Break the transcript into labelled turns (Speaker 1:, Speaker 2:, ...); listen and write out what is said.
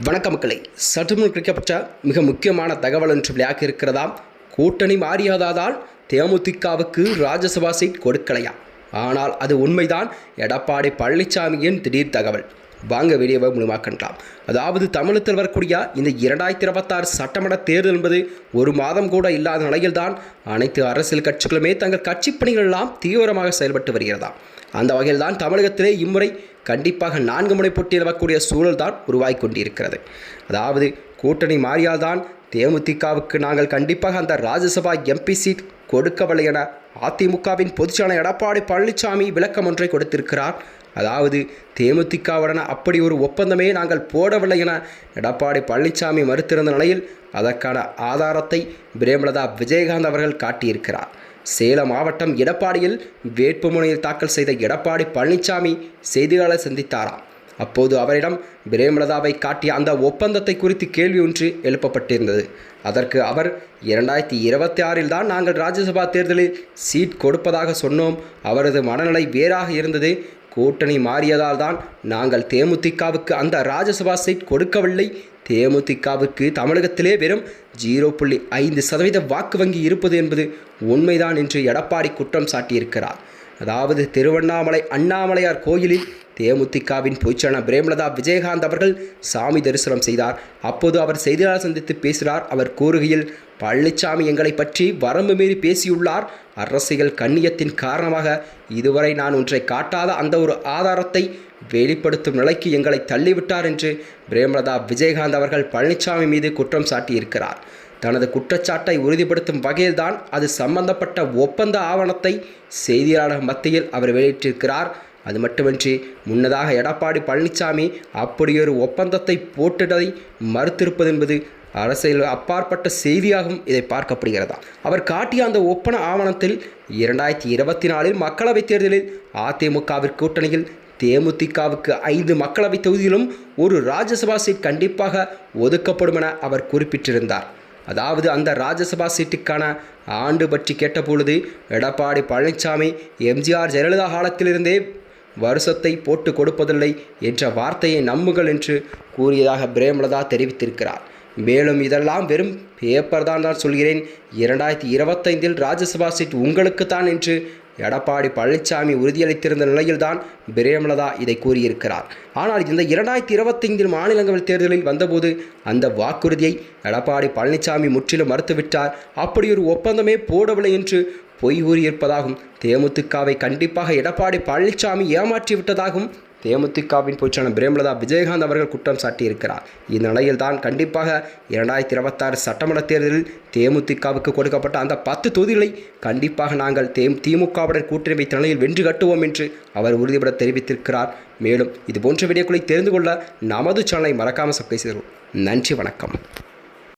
Speaker 1: வணக்க மக்களை, சற்றுமுன் கிடைக்கப்பட்ட மிக முக்கியமான தகவல் ஒன்று வெளியாக இருக்கிறதாம். கூட்டணி மாறியதால் தேமுதிகவுக்கு ராஜ்யசபா சீட் கொடுக்கலையா? ஆனால் அது உண்மைதான். எடப்பாடி பழனிசாமியின் திடீர் தகவல். வாங்க வீடியோவை முழுமாக்கலாம். அதாவது தமிழகத்தில் வரக்கூடிய இந்த 2026 சட்டமன்ற தேர்தல் என்பது ஒரு மாதம் கூட இல்லாத நிலையில்தான் அனைத்து அரசியல் கட்சிகளுமே தங்கள் கட்சி பணிகள் எல்லாம் தீவிரமாக செயல்பட்டு வருகிறதா. அந்த வகையில் தான் தமிழகத்திலே இம்முறை கண்டிப்பாக 4 முனை போட்டியில் வரக்கூடிய சூழல் தான் உருவாகி கொண்டிருக்கிறது. அதாவது கூட்டணி மாறியால்தான் தேமுதிகவுக்கு நாங்கள் கண்டிப்பாக அந்த ராஜ்யசபா எம்பி சீட் கொடுக்கவில்லை என அதிமுகவின் பொதுச்செயலாளர் எடப்பாடி பழனிசாமி விளக்கம் ஒன்றை கொடுத்திருக்கிறார். அதாவது தேமுதிகவுடன் அப்படி ஒரு ஒப்பந்தமே நாங்கள் போடவில்லை என எடப்பாடி பழனிசாமி மறுத்திருந்த நிலையில் அதற்கான ஆதாரத்தை பிரேமலதா விஜயகாந்த் அவர்கள் காட்டியிருக்கிறார். சேலம் மாவட்டம் எடப்பாடியில் வேட்புமனுவில் தாக்கல் செய்த எடப்பாடி பழனிசாமி செய்தியாளர் சந்தித்தாராம். அப்போது அவரிடம் பிரேமலதாவை காட்டிய அந்த ஒப்பந்தத்தை குறித்து கேள்வி ஒன்று எழுப்பப்பட்டிருந்தது. அதற்கு அவர் 2026 தான் நாங்கள் ராஜ்யசபா தேர்தலில் சீட் கொடுப்பதாக சொன்னோம். அவரது மனநிலை வேறாக இருந்தது. கூட்டணி மாறியதால் தான் நாங்கள் தேமுதிகவுக்கு அந்த ராஜ்யசபா சீட் கொடுக்கவில்லை. தேமுதிகவுக்கு தமிழகத்திலே வெறும் 0.5% வாக்கு வங்கி இருப்பது என்பது உண்மைதான் என்று எடப்பாடி குற்றம் சாட்டியிருக்கிறார். அதாவது திருவண்ணாமலை அண்ணாமலையார் கோயிலில் தேமுதிகவின் பொதுச்செயலாளர் பிரேமலதா விஜயகாந்த் அவர்கள் சாமி தரிசனம் செய்தார். அப்போது அவர் செய்தியாளர் சந்தித்து பேசினார். அவர் கூறுகையில், பழனிசாமி எங்களை பற்றி வரம்பு மீறி பேசியுள்ளார். அரசியல் கண்ணியத்தின் காரணமாக இதுவரை நான் ஒன்றை காட்டாத அந்த ஒரு ஆதாரத்தை வெளிப்படுத்தும் நிலைக்கு எங்களை தள்ளிவிட்டார் என்று பிரேமலதா விஜயகாந்த் அவர்கள் பழனிசாமி மீது குற்றம் சாட்டியிருக்கிறார். தனது குற்றச்சாட்டை உறுதிப்படுத்தும் வகையில்தான் அது சம்பந்தப்பட்ட ஒப்பந்த ஆவணத்தை செய்தியாளர் மத்தியில் அவர் வெளியிட்டிருக்கிறார். அது மட்டுமின்றி முன்னதாக எடப்பாடி பழனிசாமி அப்படியொரு ஒப்பந்தத்தை போட்டதை மறுத்திருப்பது என்பது அரசியல் அப்பாற்பட்ட செய்தியாகவும் இதை பார்க்கப்படுகிறதா. அவர் காட்டிய அந்த ஒப்பந்த ஆவணத்தில் 2024 மக்களவைத் தேர்தலில் அதிமுகவிற்கு கூட்டணியில் தேமுதிகவுக்கு 5 மக்களவைத் தொகுதியிலும் ஒரு ராஜ்யசபா சீட் கண்டிப்பாக ஒதுக்கப்படும் என அவர் குறிப்பிட்டிருந்தார். அதாவது அந்த ராஜ்யசபா சீட்டுக்கான ஆண்டு பற்றி கேட்டபொழுது எடப்பாடி பழனிசாமி எம்ஜிஆர் ஜெயலலிதா காலத்திலிருந்தே வருஷத்தை போட்டு கொடுப்பதில்லை என்ற வார்த்தையை நம்புங்கள் என்று கூறியதாக பிரேமலதா தெரிவித்திருக்கிறார். மேலும் இதெல்லாம் வெறும் பேப்பர் தான் சொல்கிறேன், 2025 ராஜ்யசபா சீட் உங்களுக்குத்தான் என்று எடப்பாடி பழனிசாமி உறுதியளித்திருந்த நிலையில்தான் பிரேமலதா இதை கூறியிருக்கிறார். ஆனால் இந்த 2025 மாநிலங்களவை தேர்தலில் வந்தபோது அந்த வாக்குறுதியை எடப்பாடி பழனிசாமி முற்றிலும் மறுத்துவிட்டார். அப்படி ஒரு ஒப்பந்தமே போடவில்லை என்று பொய் கூறியிருப்பதாகவும் தேமுதிகவை கண்டிப்பாக எடப்பாடி பழனிசாமி ஏமாற்றிவிட்டதாகவும் தேமுதிகவின் பொதுச்செயலாளர் பிரேமலதா விஜயகாந்த் அவர்கள் குற்றம் சாட்டியிருக்கிறார். இந்த நிலையில் தான் கண்டிப்பாக 2026 சட்டமன்ற தேர்தலில் தேமுதிகவுக்கு கொடுக்கப்பட்ட அந்த 10 தொகுதிகளை கண்டிப்பாக நாங்கள் திமுகவுடன் கூட்டணி வைத்த நிலையில் வென்று கட்டுவோம் என்று அவர் உறுதிபட தெரிவித்திருக்கிறார். மேலும் இதுபோன்ற வீடியோக்களை தெரிந்து கொள்ள நமது சேனலை மறக்காமல் சப்ஸ்கிரைப் செய்வோம். நன்றி, வணக்கம்.